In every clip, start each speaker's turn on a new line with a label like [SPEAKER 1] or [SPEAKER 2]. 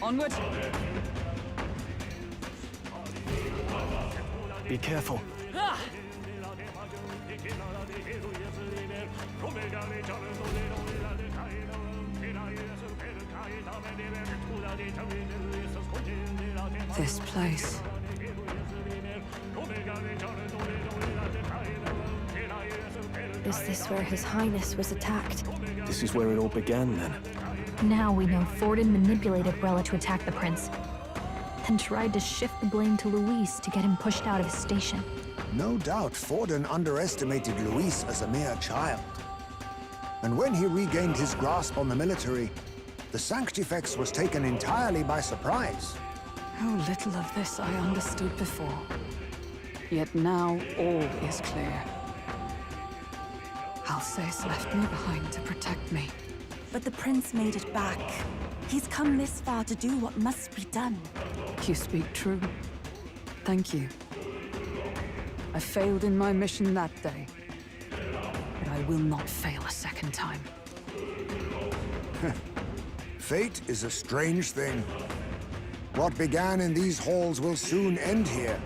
[SPEAKER 1] Onward!
[SPEAKER 2] Be careful.
[SPEAKER 1] Ah!
[SPEAKER 3] This place.
[SPEAKER 4] Is this where His Highness was attacked?
[SPEAKER 2] This is where it all began, then.
[SPEAKER 5] Now we know Thornton manipulated Rella to attack the prince, then tried to shift the blame to Luis to get him pushed out of his station.
[SPEAKER 6] No doubt Forden underestimated Luis as a mere child. And when he regained his grasp on the military, the Sanctifex was taken entirely by surprise.
[SPEAKER 3] How little of this I understood before. Yet now all is clear. Alsace left me behind to protect me.
[SPEAKER 7] But the prince made it back. He's come this far to do what must be done.
[SPEAKER 3] You speak true. Thank you. I failed in my mission that day, but I will not fail a second time.
[SPEAKER 6] Fate is a strange thing. What began in these halls will soon end here.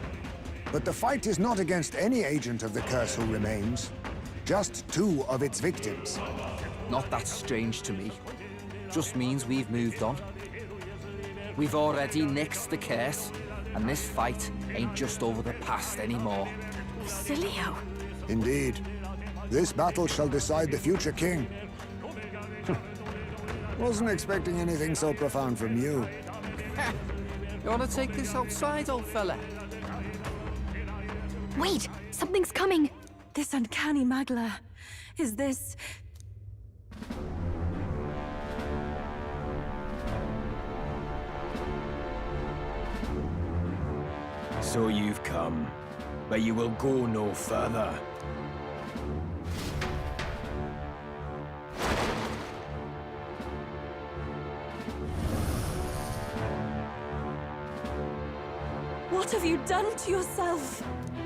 [SPEAKER 6] But the fight is not against any agent of the curse who remains. Just two of its victims.
[SPEAKER 8] Not that strange to me. Just means we've moved on. We've already nixed the curse, and this fight ain't just over the past anymore.
[SPEAKER 7] Basilio!
[SPEAKER 6] Indeed. This battle shall decide the future king. Wasn't expecting anything so profound from you.
[SPEAKER 8] You wanna take this outside, old fella?
[SPEAKER 5] Wait! Something's coming!
[SPEAKER 7] This uncanny Magla. Is this...
[SPEAKER 2] So you've come, but you will go no further.
[SPEAKER 7] What have you done to yourself?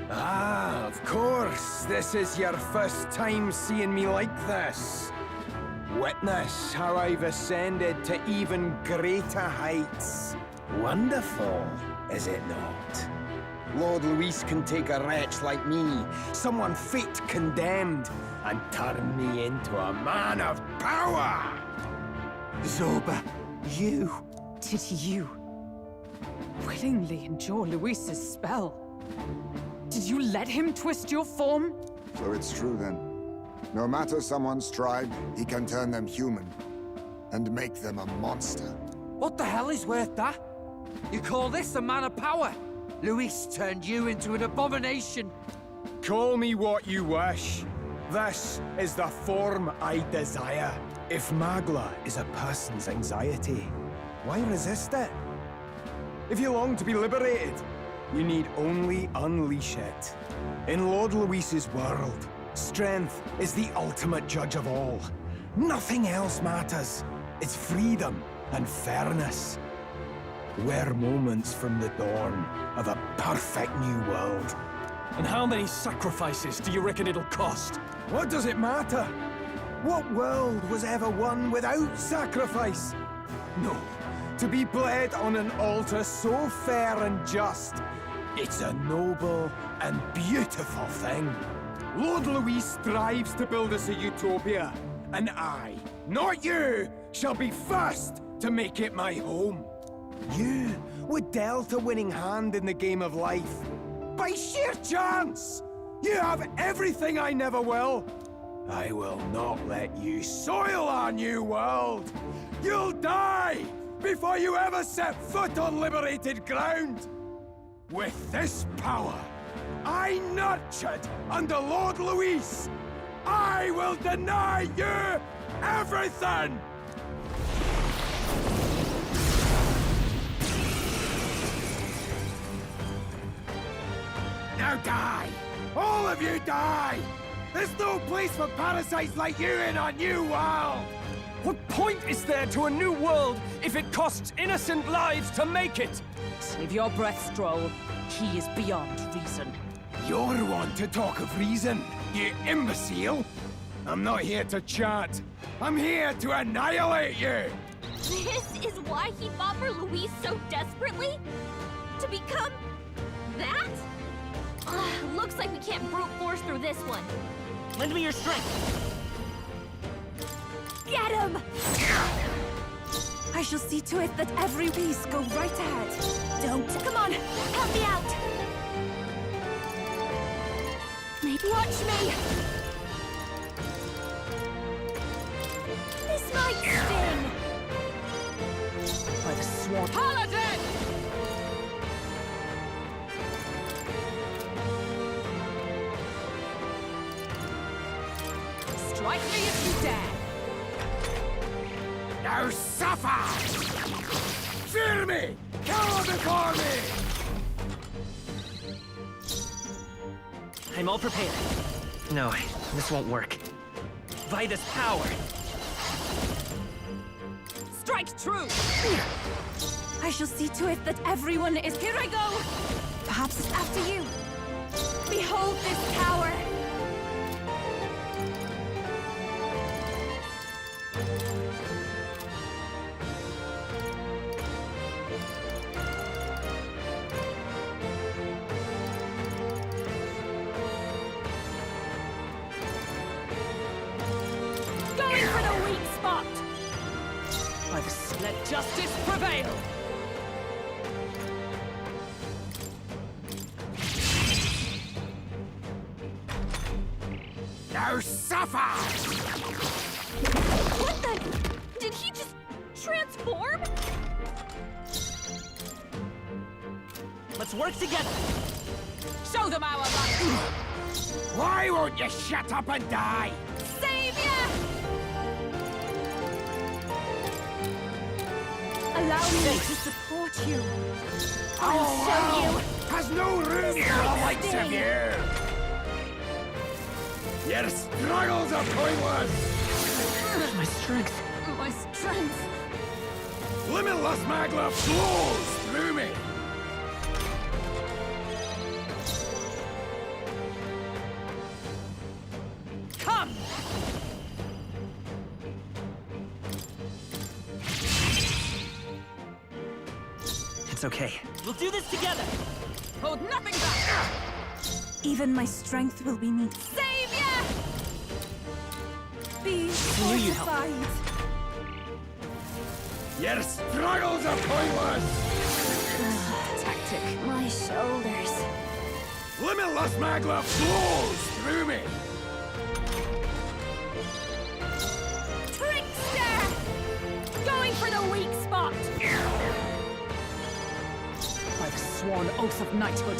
[SPEAKER 2] Ah, of course. This is your first time seeing me like this. Witness how I've ascended to even greater heights. Wonderful, is it not? Lord Luis can take a wretch like me, someone fate condemned, and turn me into a man of power!
[SPEAKER 8] Zoba, you...
[SPEAKER 3] Did you willingly endure Luis's spell? Did you let him twist your form?
[SPEAKER 6] So it's true then. No matter someone's tribe, he can turn them human. And make them a monster.
[SPEAKER 8] What the hell is worth that? You call this a man of power? Luis turned you into an abomination.
[SPEAKER 2] Call me what you wish. This is the form I desire. If Magla is a person's anxiety, why resist it? If you long to be liberated, you need only unleash it. In Lord Luis's world, strength is the ultimate judge of all. Nothing else matters. It's freedom and fairness. We're moments from the dawn of a perfect new world.
[SPEAKER 9] And how many sacrifices do you reckon it'll cost?
[SPEAKER 2] What does it matter? What world was ever won without sacrifice? No. To be bled on an altar so fair and just, it's a noble and beautiful thing. Lord Luis strives to build us a utopia, and I, not you, shall be first to make it my home. You were dealt a winning hand in the game of life. By sheer chance! You have everything I never will. I will not let you soil our new world. You'll die before you ever set foot on liberated ground. With this power, I nurtured under Lord Luis, I will deny you everything! Now die! All of you die! There's no place for parasites like you in our new world!
[SPEAKER 9] What point is there to a new world if it costs innocent lives to make it?
[SPEAKER 1] Save your breath, Stroll. He is beyond reason.
[SPEAKER 2] You're one to talk of reason, you imbecile! I'm not here to chat. I'm here to annihilate you!
[SPEAKER 5] This is why he fought for Louise so desperately? To become... that? Looks like we can't brute force through this one.
[SPEAKER 9] Lend me your strength.
[SPEAKER 5] Get him!
[SPEAKER 7] I shall see to it that every piece go right ahead. Don't.
[SPEAKER 5] Come on, help me out! Watch me! This might sting!
[SPEAKER 1] By the swan. Paladin! Strike me if you dare!
[SPEAKER 2] Now suffer! Fear me! Cower before me!
[SPEAKER 9] I'm all prepared. No, this won't work. Vida's power!
[SPEAKER 1] Strike true!
[SPEAKER 7] I shall see to it that everyone is... Here I go! Perhaps it's after you. Behold this power!
[SPEAKER 1] Let justice prevail!
[SPEAKER 2] Now suffer!
[SPEAKER 5] What the? Did he just transform?
[SPEAKER 9] Let's work together!
[SPEAKER 1] Show them our light!
[SPEAKER 2] Why won't you shut up and die?
[SPEAKER 7] Savior! Allow me to support you.
[SPEAKER 2] Our world has no room for the likes of you! Your struggles are pointless!
[SPEAKER 9] My strength.
[SPEAKER 7] My strength.
[SPEAKER 2] Limitless magma flows through me!
[SPEAKER 1] Come!
[SPEAKER 9] It's okay. We'll do this together!
[SPEAKER 1] Hold nothing back!
[SPEAKER 7] Even my strength will be needed.
[SPEAKER 1] Savior!
[SPEAKER 7] Be
[SPEAKER 9] knew you'd help.
[SPEAKER 7] fortified.
[SPEAKER 2] Your struggles are pointless!
[SPEAKER 7] Tactic.
[SPEAKER 4] My shoulders.
[SPEAKER 2] Limitless magma flows through me!
[SPEAKER 5] Trickster! Going for the weak spot!
[SPEAKER 1] By the sworn oath of knighthood.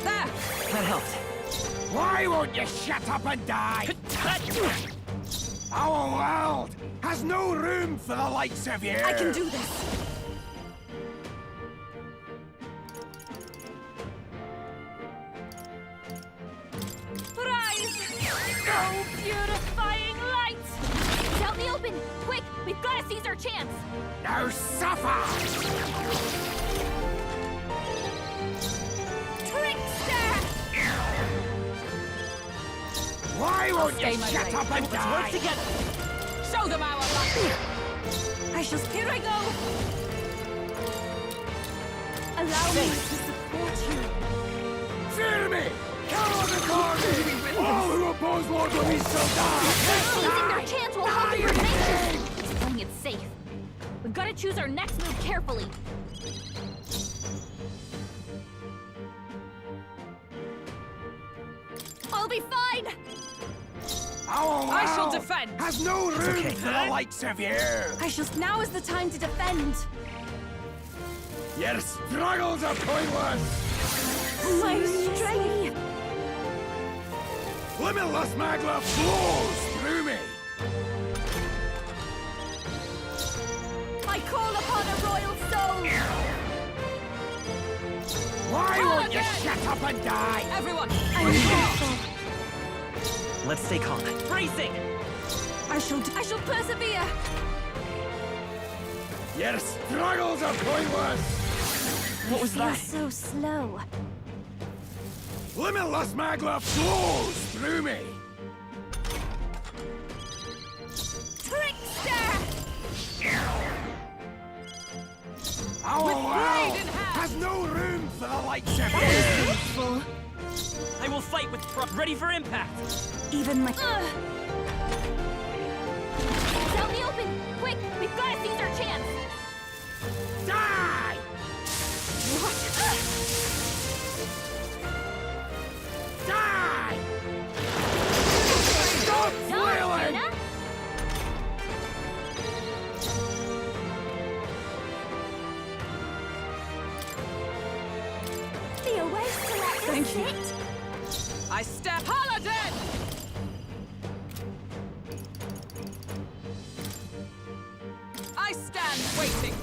[SPEAKER 1] There!
[SPEAKER 9] That helped.
[SPEAKER 2] Why won't you shut up and die? Our world has no room for the likes of you!
[SPEAKER 7] I can do this.
[SPEAKER 5] Rise! Oh, beautifying light! It's out in the open! Quick! We've got to seize our chance!
[SPEAKER 2] Now suffer!
[SPEAKER 5] Trickster!
[SPEAKER 2] Why won't you
[SPEAKER 1] stay my
[SPEAKER 2] shut
[SPEAKER 1] blade.
[SPEAKER 2] up and
[SPEAKER 9] Let's
[SPEAKER 2] die?
[SPEAKER 9] work together!
[SPEAKER 1] Show them our light!
[SPEAKER 7] I shall. Here I go. Allow me to support you.
[SPEAKER 2] Fear me! Cower before me! All who oppose Lord Louise shall die!
[SPEAKER 5] Seizing their chance will help your nation! Just playing it safe. We've got to choose our next move carefully. I'll be fine!
[SPEAKER 2] Our
[SPEAKER 1] I shall
[SPEAKER 2] world
[SPEAKER 1] defend.
[SPEAKER 2] has no room
[SPEAKER 9] okay.
[SPEAKER 2] for the likes of you!
[SPEAKER 7] I shall. Now is the time to defend.
[SPEAKER 2] Your struggles are pointless!
[SPEAKER 7] My strength.
[SPEAKER 2] Limitless magma flows through me!
[SPEAKER 7] I call upon a royal soul.
[SPEAKER 2] Why
[SPEAKER 1] Call
[SPEAKER 2] won't you
[SPEAKER 1] again!
[SPEAKER 2] shut up and die?
[SPEAKER 1] Everyone!
[SPEAKER 7] I'm grateful.
[SPEAKER 9] Let's stay calm. Bracing!
[SPEAKER 7] I shall persevere.
[SPEAKER 2] Your struggles are pointless!
[SPEAKER 9] What was
[SPEAKER 4] Feel
[SPEAKER 9] that?
[SPEAKER 4] so slow.
[SPEAKER 2] Limitless magma flows through me!
[SPEAKER 9] ready for impact!
[SPEAKER 7] Even my...
[SPEAKER 5] It's out in the open! Quick, we've got to seize our chance!
[SPEAKER 2] Die!
[SPEAKER 5] What?
[SPEAKER 2] Die! Stop flailing!
[SPEAKER 5] Jaina?
[SPEAKER 7] Be away to let
[SPEAKER 3] Thank you.
[SPEAKER 7] sit.
[SPEAKER 1] I step Paladin! I stand waiting.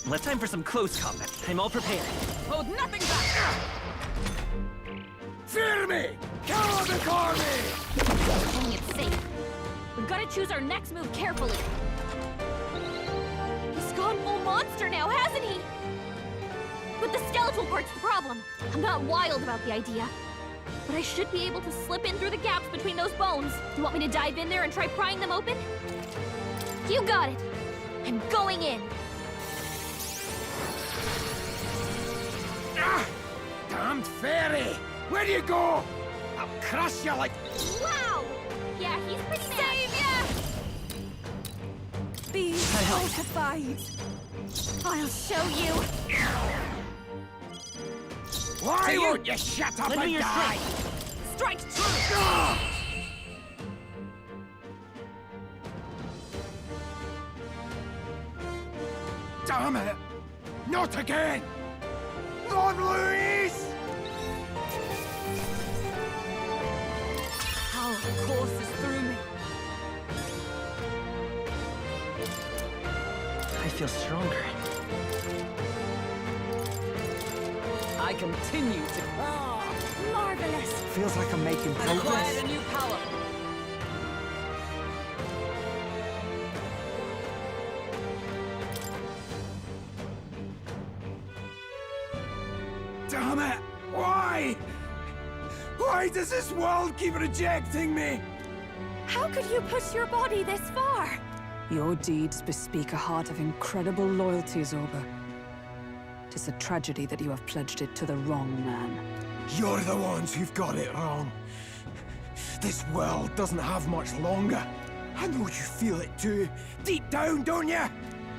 [SPEAKER 9] Let's time for some close combat. I'm all prepared.
[SPEAKER 1] Hold nothing back!
[SPEAKER 2] Fear me! Cover the army!
[SPEAKER 5] Playing it safe. We've got to choose our next move carefully. He's gone full monster now, hasn't he? But the skeletal part's the problem. I'm not wild about the idea. But I should be able to slip in through the gaps between those bones. You want me to dive in there and try prying them open? You got it. I'm going in.
[SPEAKER 2] Ah! Damned fairy! Where do you go? I'll crush you like...
[SPEAKER 5] Wow! Yeah, he's pretty mad.
[SPEAKER 7] Be fortified.
[SPEAKER 5] I'll show you.
[SPEAKER 2] Why won't you shut up
[SPEAKER 9] Lend me
[SPEAKER 2] and
[SPEAKER 9] your
[SPEAKER 2] die?
[SPEAKER 1] Strike true!
[SPEAKER 2] Ah! Damn it! Not again! Lord Louise!
[SPEAKER 1] Power courses through me.
[SPEAKER 9] I feel stronger.
[SPEAKER 1] I continue to
[SPEAKER 7] Marvelous.
[SPEAKER 8] Feels like I'm making
[SPEAKER 1] acquire
[SPEAKER 8] progress.
[SPEAKER 1] a new power.
[SPEAKER 2] Damn it! Why? Why does this world keep rejecting me?
[SPEAKER 7] How could you push your body this far?
[SPEAKER 3] Your deeds bespeak a heart of incredible loyalty, Zorba. 'Tis a tragedy that you have pledged it to the wrong man.
[SPEAKER 2] You're the ones who've got it wrong. This world doesn't have much longer. I know you feel it too. Deep down, don't you?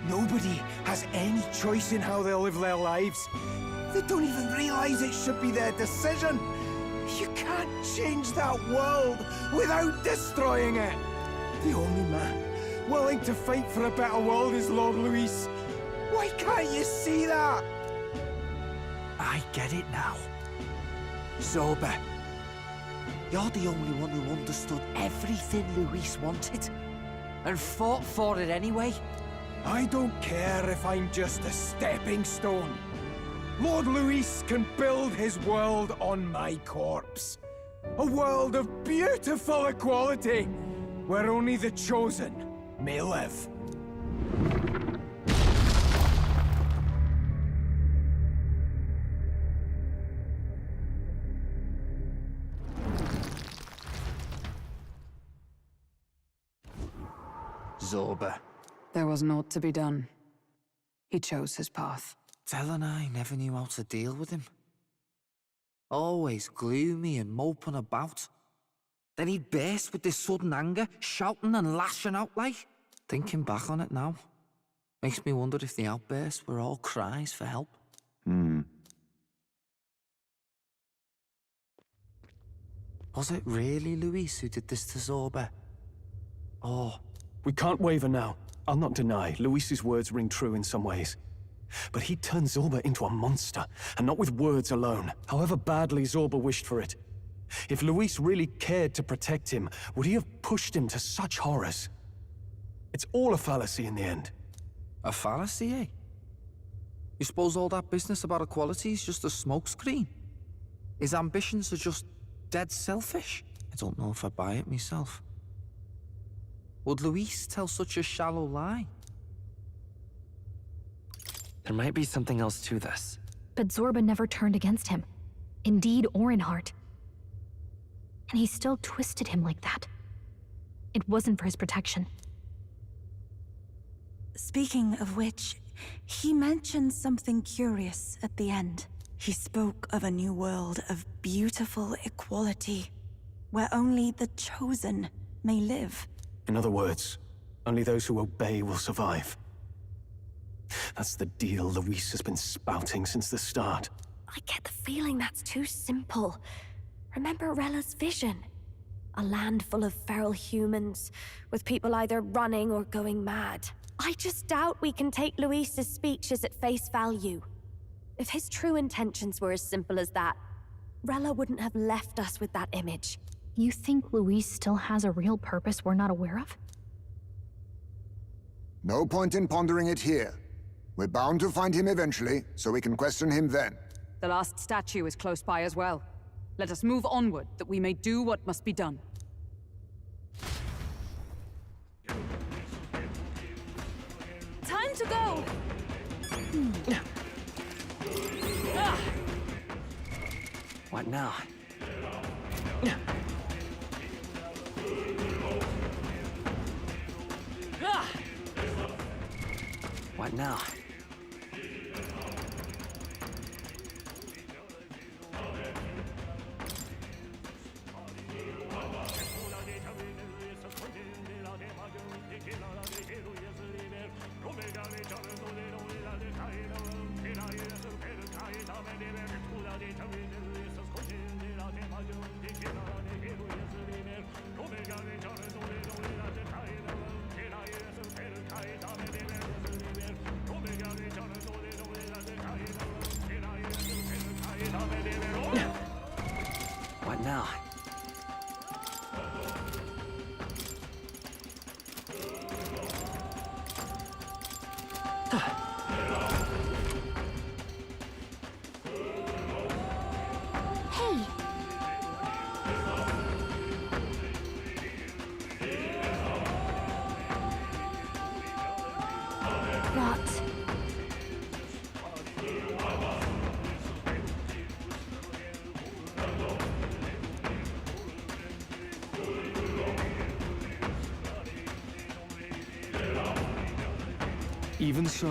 [SPEAKER 2] Nobody has any choice in how they'll live their lives. They don't even realize it should be their decision. You can't change that world without destroying it. The only man willing to fight for a better world is Lord Luis. Why can't you see that?
[SPEAKER 8] I get it now. Zorba, you're the only one who understood everything Luis wanted. And fought for it anyway.
[SPEAKER 2] I don't care if I'm just a stepping stone. Lord Luis can build his world on my corpse. A world of beautiful equality, where only the chosen may live.
[SPEAKER 8] Zorba.
[SPEAKER 3] There was naught to be done. He chose his path.
[SPEAKER 8] Tell and I never knew how to deal with him. Always gloomy and moping about. Then he'd burst with this sudden anger, shouting and lashing out like. Thinking back on it now, makes me wonder if the outbursts were all cries for help. Was it really Luis who did this to Zorba? Or...
[SPEAKER 9] We can't waver now. I'll not deny, Luis's words ring true in some ways. But he turned Zorba into a monster, and not with words alone, however badly Zorba wished for it. If Luis really cared to protect him, would he have pushed him to such horrors? It's all a fallacy in the end.
[SPEAKER 8] a fallacy, eh? You suppose all that business about equality is just a smokescreen? His ambitions are just dead selfish? I don't know if I buy it myself. Would Luis tell such a shallow lie?
[SPEAKER 9] There might be something else to this.
[SPEAKER 5] But Zorba never turned against him, in deed or in heart. And he still twisted him like that. It wasn't for his protection.
[SPEAKER 7] Speaking of which, he mentioned something curious at the end. He spoke of a new world of beautiful equality, where only the chosen may live.
[SPEAKER 9] In other words, only those who obey will survive. That's the deal Luis has been spouting since the start.
[SPEAKER 4] I get the feeling that's too simple. Remember Rella's vision? A land full of feral humans, with people either running or going mad. I just doubt we can take Luis's speeches at face value. If his true intentions were as simple as that, Rella wouldn't have left us with that image.
[SPEAKER 5] You think Luis still has a real purpose we're not aware of?
[SPEAKER 6] No point in pondering it here. We're bound to find him eventually, so we can question him then.
[SPEAKER 3] The last statue is close by as well. Let us move onward, that we may do what must be done.
[SPEAKER 7] Time to go!
[SPEAKER 9] What now? What now? What now?
[SPEAKER 5] Hey! What?
[SPEAKER 9] Even so.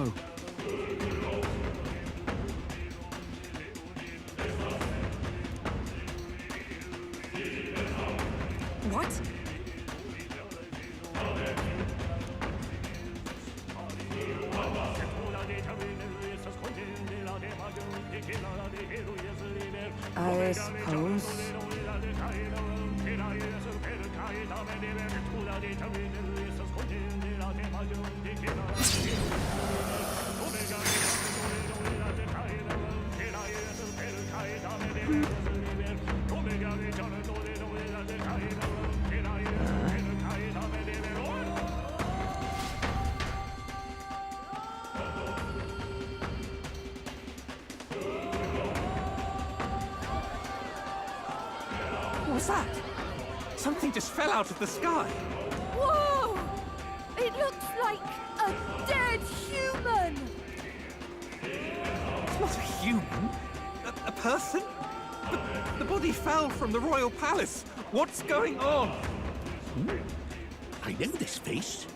[SPEAKER 7] What? I suppose.
[SPEAKER 9] What's that? Something just fell out of the sky.
[SPEAKER 7] Whoa! It looks like a dead human!
[SPEAKER 9] It's not a human. A person? The body fell from the royal palace. What's going on?
[SPEAKER 10] I know this face.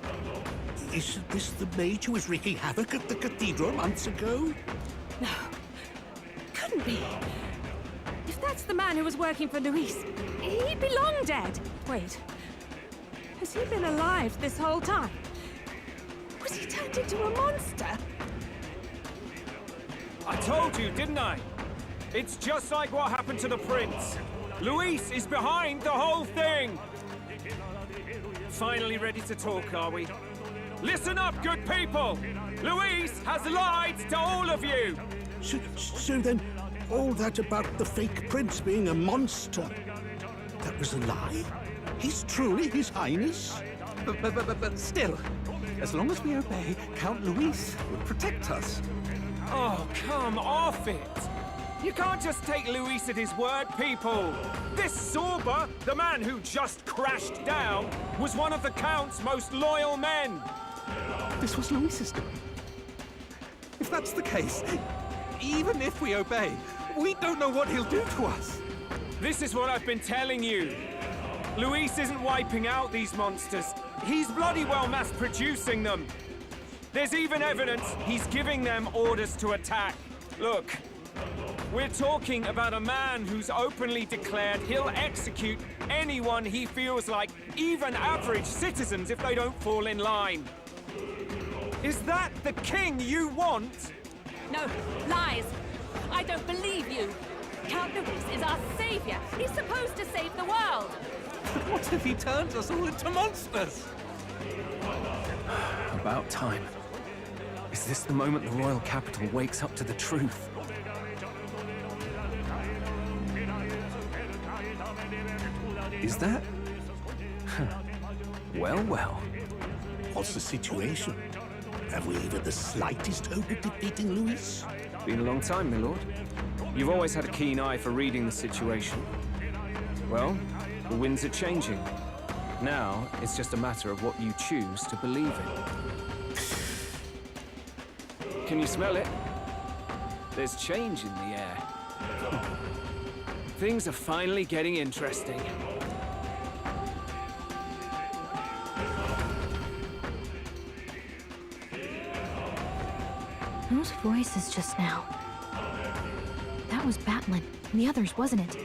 [SPEAKER 10] Isn't this the mage who was wreaking havoc at the cathedral months ago?
[SPEAKER 7] No. Couldn't be. If that's the man who was working for Luis, he'd be long dead. Wait. Has he been alive this whole time? Was he turned into a monster?
[SPEAKER 11] I told you, didn't I? It's just like what happened to the prince. Luis is behind the whole thing! Finally ready to talk, are we? Listen up, good people! Luis has lied to all of you!
[SPEAKER 10] So then, all that about the fake prince being a monster, that was a lie? He's truly His Highness?
[SPEAKER 9] But still, as long as we obey, Count Luis will protect us.
[SPEAKER 11] Oh, come off it! You can't just take Luis at his word, people! This Zorba, the man who just crashed down, was one of the Count's most loyal men!
[SPEAKER 9] This was Luis's doing. If that's the case, even if we obey, we don't know what he'll do to us.
[SPEAKER 11] This is what I've been telling you. Luis isn't wiping out these monsters. He's bloody well mass-producing them. There's even evidence he's giving them orders to attack. Look, We're talking about a man who's openly declared he'll execute anyone he feels like, even average citizens, if they don't fall in line. Is that the king you want?
[SPEAKER 1] No, lies. I don't believe you. Count Luis is our savior. He's supposed to save the world.
[SPEAKER 9] But what if he turns us all into monsters? About time. Is this the moment the royal capital wakes up to the truth? Is that? Well, well.
[SPEAKER 10] What's the situation? Have we even the slightest hope of defeating Luis?
[SPEAKER 11] Been a long time, my lord. You've always had a keen eye for reading the situation. Well, the winds are changing. Now, it's just a matter of what you choose to believe in. Can you smell it? There's change in the air. Things are finally getting interesting.
[SPEAKER 5] Those voices just now. That was Batlin, and the others, wasn't it?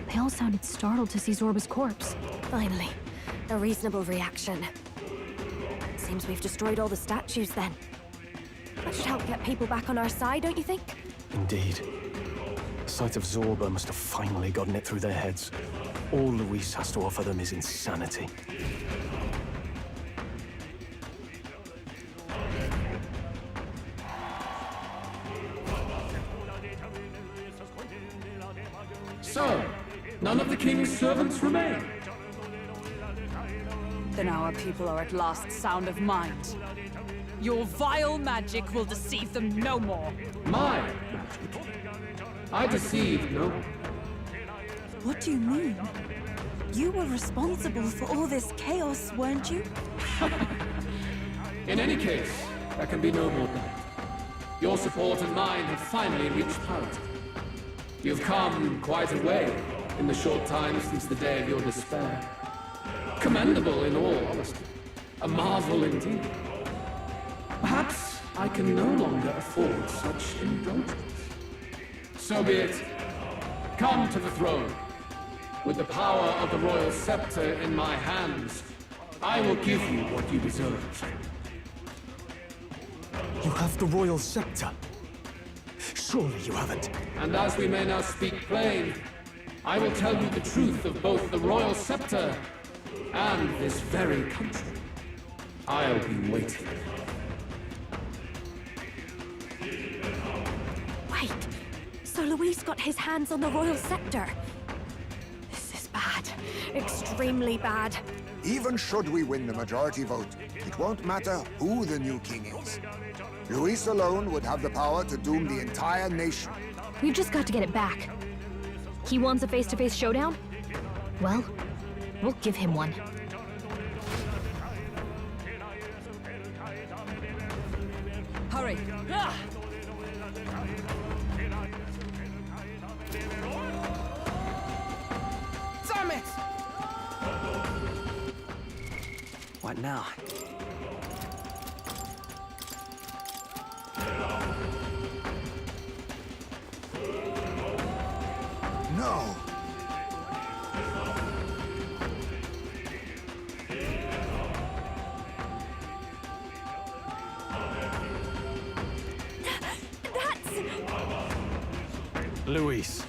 [SPEAKER 5] They all sounded startled to see Zorba's corpse.
[SPEAKER 4] Finally, a reasonable reaction. Seems we've destroyed all the statues then. That should help get people back on our side, don't you think?
[SPEAKER 9] Indeed. The sight of Zorba must have finally gotten it through their heads. All Luis has to offer them is insanity.
[SPEAKER 12] So, none of the king's servants remain.
[SPEAKER 1] Then our people are at last sound of mind. Your vile magic will deceive them no more.
[SPEAKER 12] My magic. I deceived no one.
[SPEAKER 13] What do you mean? You were responsible for all this chaos, weren't you?
[SPEAKER 12] In any case, there can be no more doubt. Your support and mine have finally reached parity. You've come quite a way in the short time since the day of your despair. Commendable in all honesty. A marvel indeed. Perhaps I can no longer afford such indulgence. So be it. Come to the throne. With the power of the royal scepter in my hands, I will give you what you deserve.
[SPEAKER 9] You have the royal scepter. Surely you haven't.
[SPEAKER 12] And as we may now speak plain, I will tell you the truth of both the royal scepter and this very country. I'll be waiting.
[SPEAKER 4] Wait, so Luis got his hands on the royal scepter. This is bad. Extremely bad.
[SPEAKER 6] Even should we win the majority vote, it won't matter who the new king is. Luis alone would have the power to doom the entire nation.
[SPEAKER 5] We've just got to get it back. He wants a face-to-face showdown? Well, we'll give him one.
[SPEAKER 1] Hurry!
[SPEAKER 8] Damn it! What now?
[SPEAKER 6] No!
[SPEAKER 9] Luis.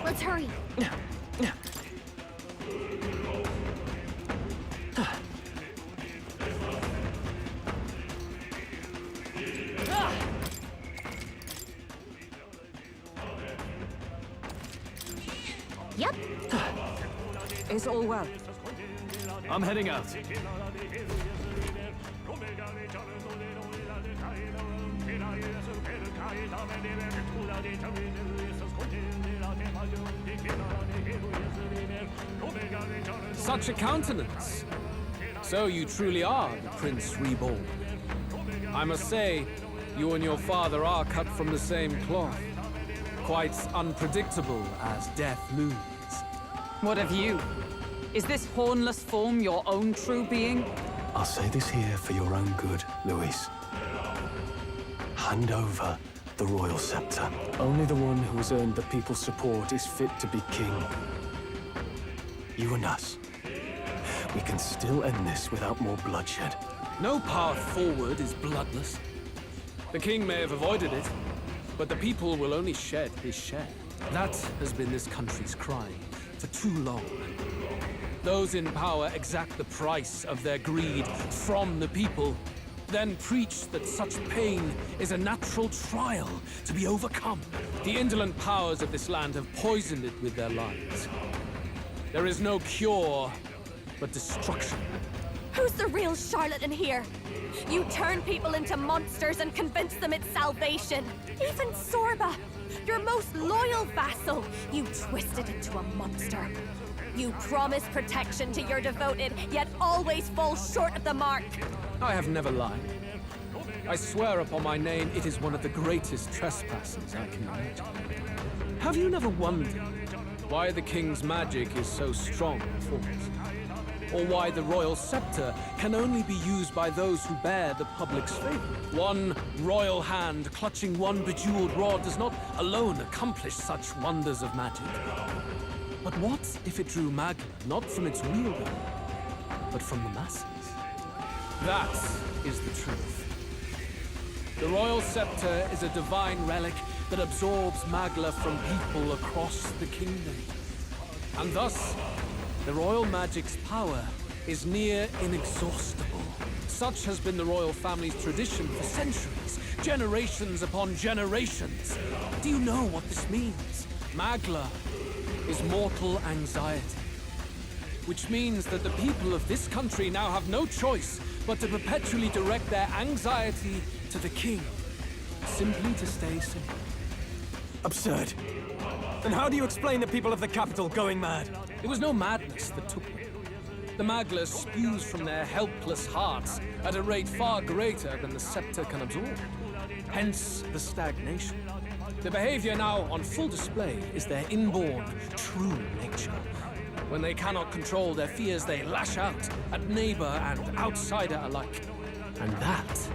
[SPEAKER 5] Let's hurry. Yep.
[SPEAKER 1] Is all well?
[SPEAKER 9] I'm heading out.
[SPEAKER 11] Such a countenance! So you truly are the Prince Reborn. I must say, you and your father are cut from the same cloth. Quite unpredictable as death looms.
[SPEAKER 1] What of you?
[SPEAKER 3] Is this hornless form your own true being?
[SPEAKER 9] I'll say this here for your own good, Luis. Hand over the royal scepter. Only the one who has earned the people's support is fit to be king. You and us. We can still end this without more bloodshed.
[SPEAKER 12] No path forward is bloodless. The king may have avoided it, but the people will only shed his share. That has been this country's crime for too long. Those in power exact the price of their greed from the people, then preach that such pain is a natural trial to be overcome. The indolent powers of this land have poisoned it with their lies. There is no cure but destruction.
[SPEAKER 4] Who's the real charlatan here? You turn people into monsters and convince them it's salvation. Even Sorba, your most loyal vassal, you twisted into a monster. You promise protection to your devoted, yet always fall short of the mark.
[SPEAKER 12] I have never lied. I swear upon my name, it is one of the greatest trespasses I can imagine. Have you never wondered why the king's magic is so strong and forced? Or why the royal scepter can only be used by those who bear the public's favor? One royal hand clutching one bejeweled rod does not alone accomplish such wonders of magic. But what if it drew Magla not from its wielder, but from the masses? That is the truth. The royal scepter is a divine relic that absorbs Magla from people across the kingdom. And thus, the royal magic's power is near inexhaustible. Such has been the royal family's tradition for centuries, generations upon generations. Do you know what this means? Magla is mortal anxiety, which means that the people of this country now have no choice but to perpetually direct their anxiety to the king, simply to stay safe.
[SPEAKER 9] Absurd. Then how do you explain the people of the capital going mad?
[SPEAKER 12] It was no madness that took them. The Magla spews from their helpless hearts at a rate far greater than the scepter can absorb. Hence the stagnation. The behavior now on full display is their inborn, true nature. When they cannot control their fears, they lash out at neighbor and outsider alike. And that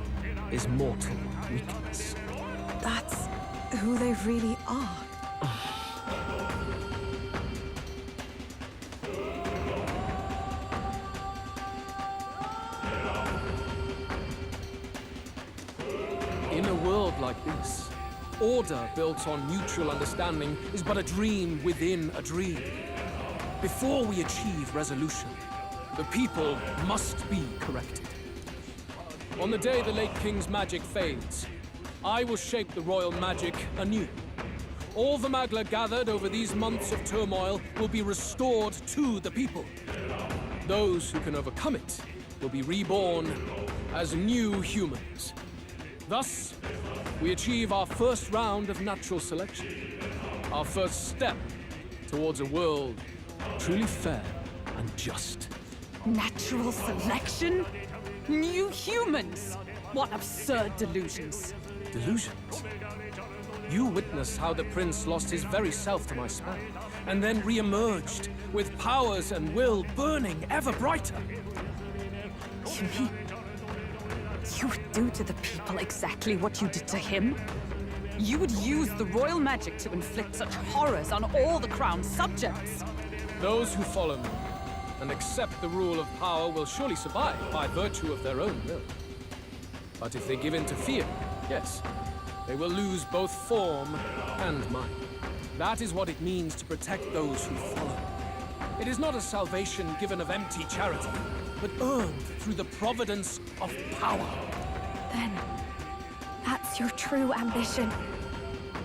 [SPEAKER 12] is mortal weakness.
[SPEAKER 13] That's who they really are.
[SPEAKER 12] In a world like this, order built on mutual understanding is but a dream within a dream. Before we achieve resolution, the people must be corrected. On the day the late king's magic fades, I will shape the royal magic anew. All the Magla gathered over these months of turmoil will be restored to the people. Those who can overcome it will be reborn as new humans. Thus, we achieve our first round of natural selection. Our first step towards a world truly fair and just.
[SPEAKER 3] Natural selection? New humans? What absurd delusions.
[SPEAKER 12] Delusions? You witnessed how the prince lost his very self to my spell, and then re-emerged with powers and will burning ever brighter.
[SPEAKER 3] You mean you would do to the people exactly what you did to him? You would use the royal magic to inflict such horrors on all the crown's subjects?
[SPEAKER 12] Those who follow me and accept the rule of power will surely survive by virtue of their own will. But if they give in to fear, yes, they will lose both form and mind. That is what it means to protect those who follow. It is not a salvation given of empty charity, but earned through the providence of power.
[SPEAKER 4] Then, that's your true ambition.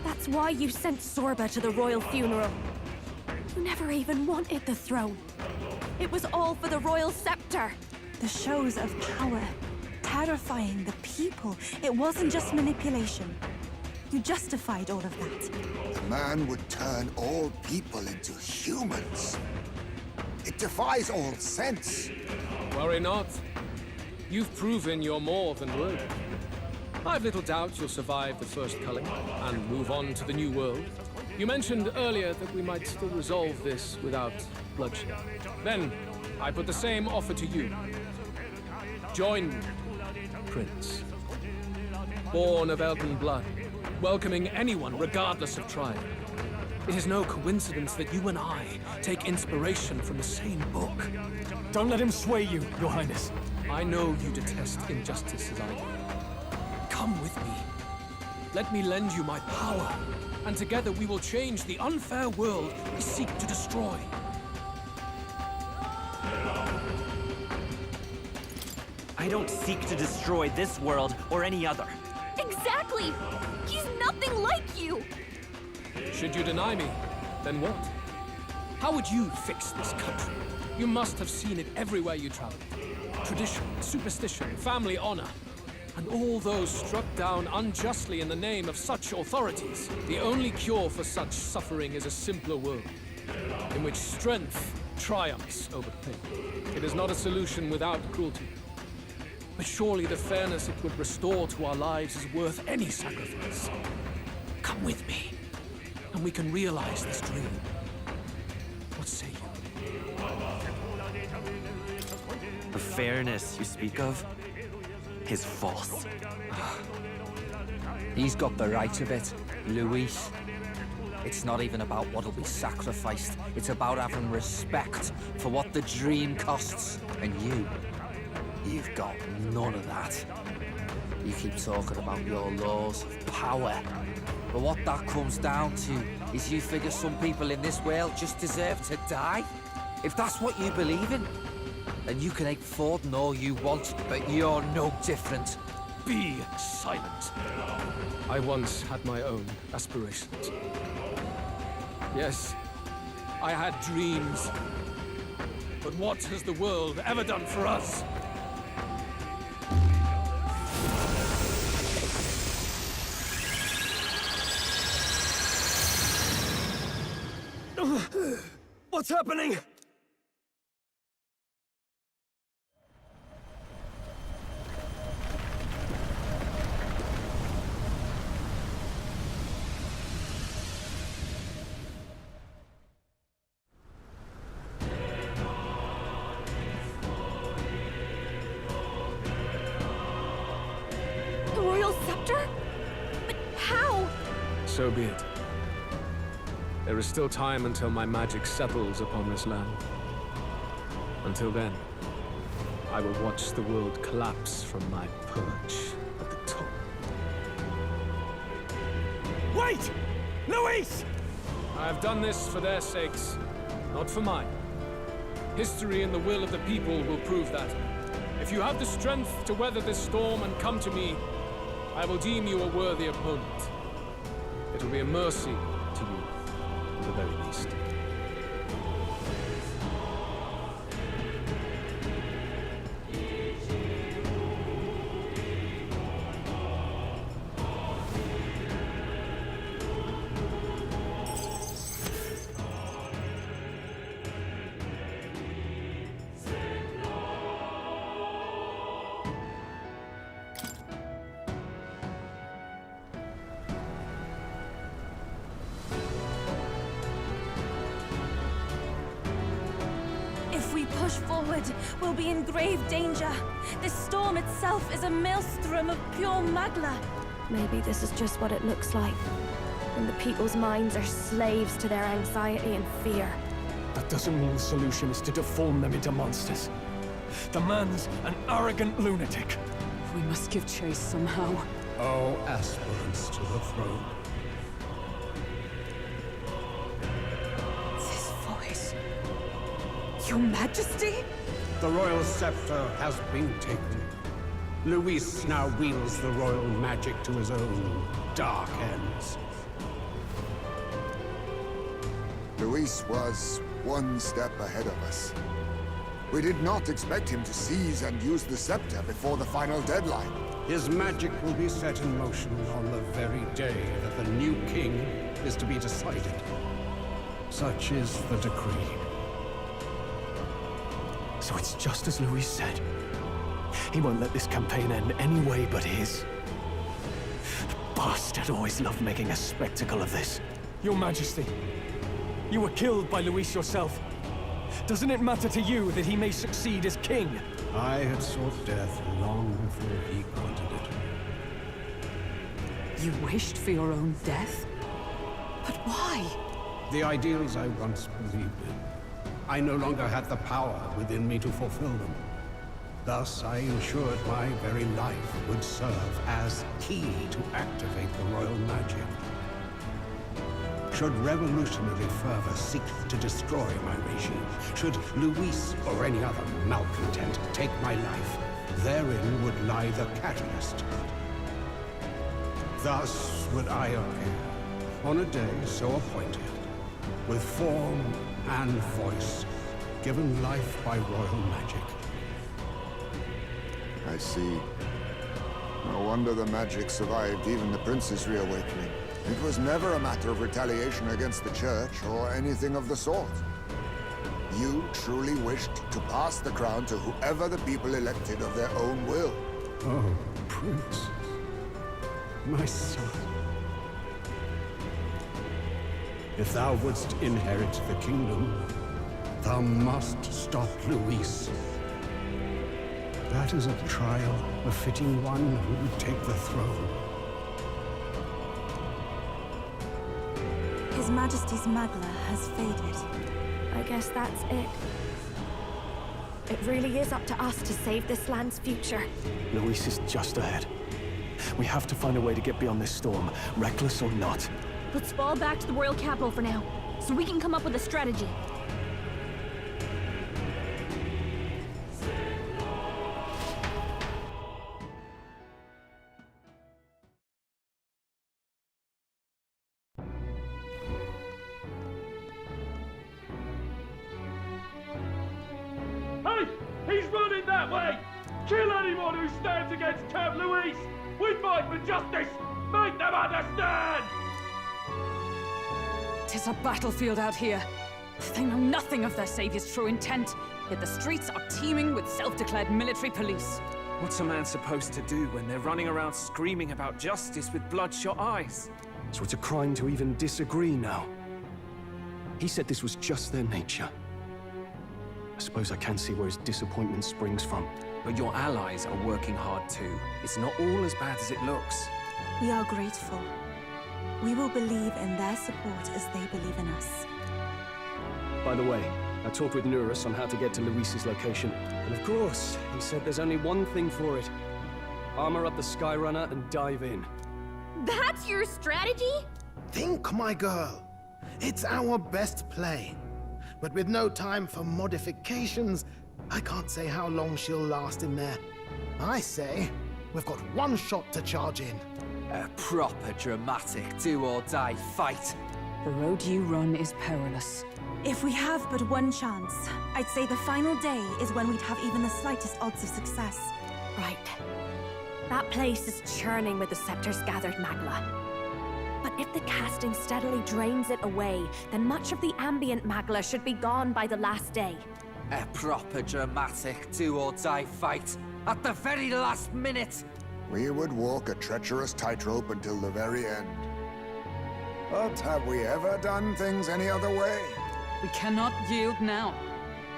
[SPEAKER 4] That's why you sent Sorba to the royal funeral. You never even wanted the throne. It was all for the royal scepter.
[SPEAKER 13] The shows of power, terrifying the people. It wasn't just manipulation. You justified all of that.
[SPEAKER 6] The man would turn all people into humans. It defies all sense.
[SPEAKER 12] Worry not. You've proven you're more than worthy. I've little doubt you'll survive the first culling and move on to the new world. You mentioned earlier that we might still resolve this without bloodshed. Then, I put the same offer to you. Join me, Prince. Born of elven blood, welcoming anyone regardless of tribe. It is no coincidence that you and I take inspiration from the same book.
[SPEAKER 9] Don't let him sway you, Your Highness.
[SPEAKER 12] I know you detest injustice as I do. Come with me. Let me lend you my power, and together we will change the unfair world we seek to destroy.
[SPEAKER 14] I don't seek to destroy this world or any other.
[SPEAKER 5] Exactly! He's nothing like you!
[SPEAKER 12] Should you deny me, then what? How would you fix this country? You must have seen it everywhere you travel. Tradition, superstition, family honor, and all those struck down unjustly in the name of such authorities. The only cure for such suffering is a simpler world, in which strength triumphs over pain. It is not a solution without cruelty. But surely the fairness it would restore to our lives is worth any sacrifice. Come with me, and we can realize this dream. What say you?
[SPEAKER 14] The fairness you speak of is false.
[SPEAKER 8] He's got the right of it, Luis. It's not even about what'll be sacrificed. It's about having respect for what the dream costs. And you've got none of that. You keep talking about your laws of power. But what that comes down to is you figure some people in this world just deserve to die. If that's what you believe in, then you can ape Forden all you want, but you're no different.
[SPEAKER 12] Be silent. I once had my own aspirations. Yes, I had dreams. But what has the world ever done for us?
[SPEAKER 9] What's happening?
[SPEAKER 5] The royal scepter? But how?
[SPEAKER 12] So be it. There is still time until my magic settles upon this land. Until then, I will watch the world collapse from my perch at the top.
[SPEAKER 9] Wait! Luis!
[SPEAKER 12] I have done this for their sakes, not for mine. History and the will of the people will prove that. If you have the strength to weather this storm and come to me, I will deem you a worthy opponent. It will be a mercy to you, at the very least.
[SPEAKER 13] If we push forward, we'll be in grave danger. This storm itself is a maelstrom of pure magla.
[SPEAKER 4] Maybe this is just what it looks like. When the people's minds are slaves to their anxiety and fear.
[SPEAKER 9] That doesn't mean the solution is to deform them into monsters. The man's an arrogant lunatic.
[SPEAKER 3] We must give chase somehow.
[SPEAKER 10] All aspirants to the throne.
[SPEAKER 3] This voice... Your Majesty?
[SPEAKER 10] The royal scepter has been taken. Luis now wields the royal magic to his own dark ends.
[SPEAKER 6] Luis was one step ahead of us. We did not expect him to seize and use the scepter before the final deadline.
[SPEAKER 10] His magic will be set in motion on the very day that the new king is to be decided. Such is the decree.
[SPEAKER 9] So it's just as Luis said. He won't let this campaign end any way but his. The bastard always loved making a spectacle of this. Your Majesty, you were killed by Luis yourself. Doesn't it matter to you that he may succeed as king?
[SPEAKER 10] I had sought death long before he granted it.
[SPEAKER 3] You wished for your own death? But why?
[SPEAKER 10] The ideals I once believed in. I no longer had the power within me to fulfill them. Thus, I ensured my very life would serve as key to activate the royal magic. Should revolutionary fervor seek to destroy my regime, should Luis or any other malcontent take my life, therein would lie the catalyst. Thus would I appear, on a day so appointed, with form and voice, given life by royal magic.
[SPEAKER 6] I see. No wonder the magic survived even the prince's reawakening. It was never a matter of retaliation against the church or anything of the sort. You truly wished to pass the crown to whoever the people elected of their own will.
[SPEAKER 10] Oh, Prince. My son. If thou wouldst inherit the kingdom, thou must stop Luis. That is a trial befitting one who would take the throne.
[SPEAKER 13] His Majesty's Magla has faded.
[SPEAKER 4] I guess that's it. It really is up to us to save this land's future.
[SPEAKER 9] Luis is just ahead. We have to find a way to get beyond this storm, reckless or not.
[SPEAKER 5] Let's fall back to the royal capital for now, so we can come up with a strategy.
[SPEAKER 11] Hey! He's running that way! Kill anyone who stands against Count Luis! We fight for justice! Make them understand!
[SPEAKER 3] 'Tis a battlefield out here. They know nothing of their savior's true intent, yet the streets are teeming with self-declared military police.
[SPEAKER 11] What's a man supposed to do when they're running around screaming about justice with bloodshot eyes?
[SPEAKER 9] So it's a crime to even disagree now. He said this was just their nature. I suppose I can see where his disappointment springs from.
[SPEAKER 11] But your allies are working hard too. It's not all as bad as it looks.
[SPEAKER 13] We are grateful. We will believe in their support as they believe in us.
[SPEAKER 9] By the way, I talked with Nurus on how to get to Luis's location. And of course, he said there's only one thing for it. Armor up the Skyrunner and dive in.
[SPEAKER 5] That's your strategy?
[SPEAKER 15] Think, my girl. It's our best play. But with no time for modifications, I can't say how long she'll last in there. I say, we've got one shot to charge in.
[SPEAKER 8] A proper dramatic do-or-die fight.
[SPEAKER 3] The road you run is perilous.
[SPEAKER 13] If we have but one chance, I'd say the final day is when we'd have even the slightest odds of success.
[SPEAKER 4] Right. That place is churning with the Scepter's gathered magla. But if the casting steadily drains it away, then much of the ambient magla should be gone by the last day.
[SPEAKER 8] A proper dramatic do-or-die fight. At the very last minute.
[SPEAKER 6] We would walk a treacherous tightrope until the very end. But have we ever done things any other way?
[SPEAKER 3] We cannot yield now.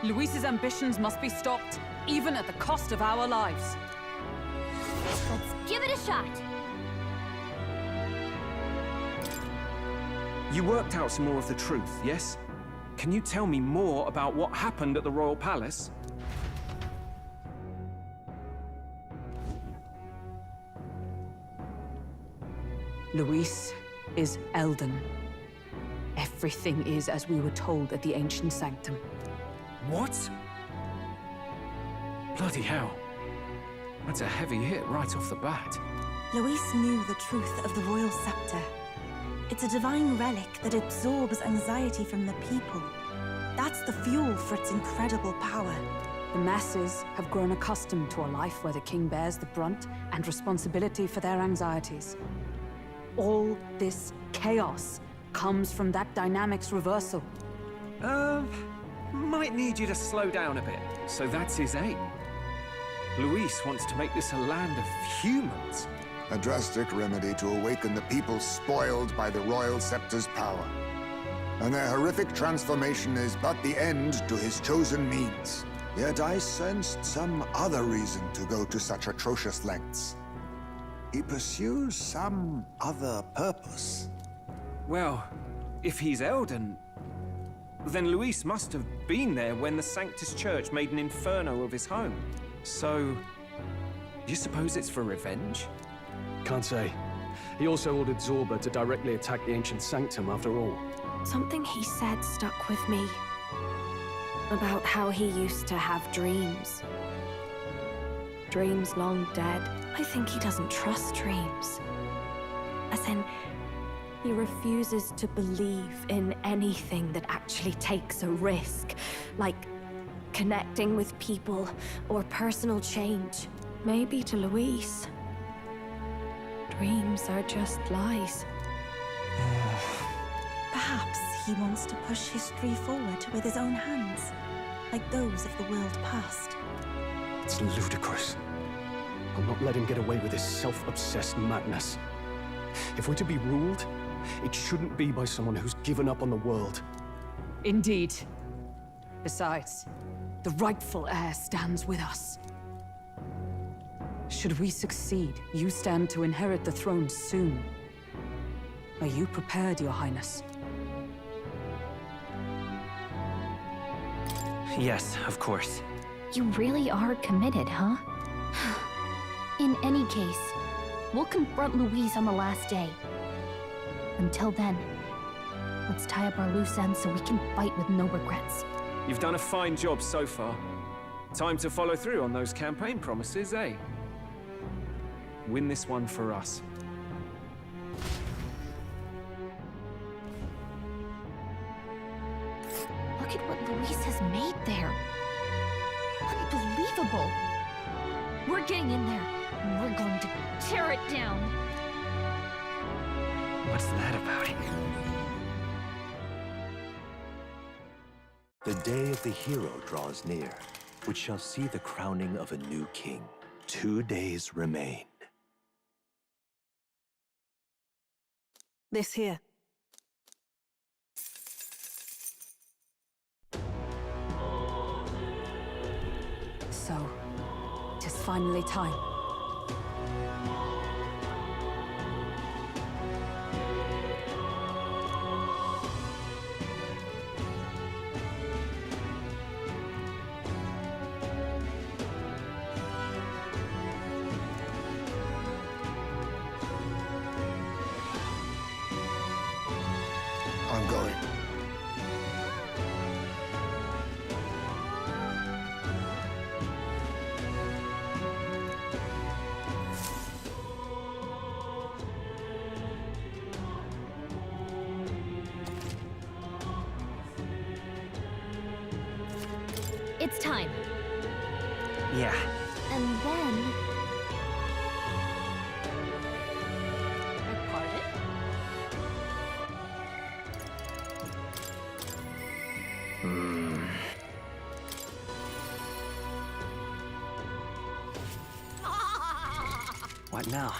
[SPEAKER 3] Luis's ambitions must be stopped, even at the cost of our lives.
[SPEAKER 5] Let's give it a shot.
[SPEAKER 11] You worked out some more of the truth, yes? Can you tell me more about what happened at the Royal Palace?
[SPEAKER 3] Luis is Elden. Everything is as we were told at the Ancient Sanctum.
[SPEAKER 11] What? Bloody hell. That's a heavy hit right off the bat.
[SPEAKER 13] Luis knew the truth of the royal scepter. It's a divine relic that absorbs anxiety from the people. That's the fuel for its incredible power.
[SPEAKER 3] The masses have grown accustomed to a life where the king bears the brunt and responsibility for their anxieties. All this chaos comes from that dynamic's reversal.
[SPEAKER 11] Might need you to slow down a bit. So that's his aim. Luis wants to make this a land of humans.
[SPEAKER 6] A drastic remedy to awaken the people spoiled by the royal scepter's power. And their horrific transformation is but the end to his chosen means. Yet I sensed some other reason to go to such atrocious lengths. He pursues some other purpose.
[SPEAKER 11] Well, if he's Elden, then Luis must have been there when the Sanctus Church made an inferno of his home. So, you suppose it's for revenge?
[SPEAKER 9] Can't say. He also ordered Zorba to directly attack the ancient sanctum after all.
[SPEAKER 4] Something he said stuck with me. About how he used to have dreams. Dreams long dead. I think he doesn't trust dreams. As in, he refuses to believe in anything that actually takes a risk. Like connecting with people or personal change. Maybe to Luis, dreams are just lies.
[SPEAKER 13] Perhaps he wants to push history forward with his own hands, like those of the world past.
[SPEAKER 9] It's ludicrous. I'll not let him get away with his self-obsessed madness. If we're to be ruled, it shouldn't be by someone who's given up on the world.
[SPEAKER 3] Indeed. Besides, the rightful heir stands with us. Should we succeed, you stand to inherit the throne soon. Are you prepared, Your Highness?
[SPEAKER 14] Yes, of course.
[SPEAKER 5] You really are committed, huh? In any case, we'll confront Luis on the last day. Until then, let's tie up our loose ends so we can fight with no regrets.
[SPEAKER 11] You've done a fine job so far. Time to follow through on those campaign promises, eh? Win this one for us.
[SPEAKER 5] Look at what Luis has made there. Unbelievable. We're getting in there, and we're going to tear it down.
[SPEAKER 14] What's that about?
[SPEAKER 16] The day of the hero draws near, which shall see the crowning of a new king. 2 days remain.
[SPEAKER 13] This here.
[SPEAKER 3] So, 'tis finally time.
[SPEAKER 6] I'm going.
[SPEAKER 5] It's time.
[SPEAKER 14] Yeah.
[SPEAKER 5] And then... Pardon?
[SPEAKER 14] What now?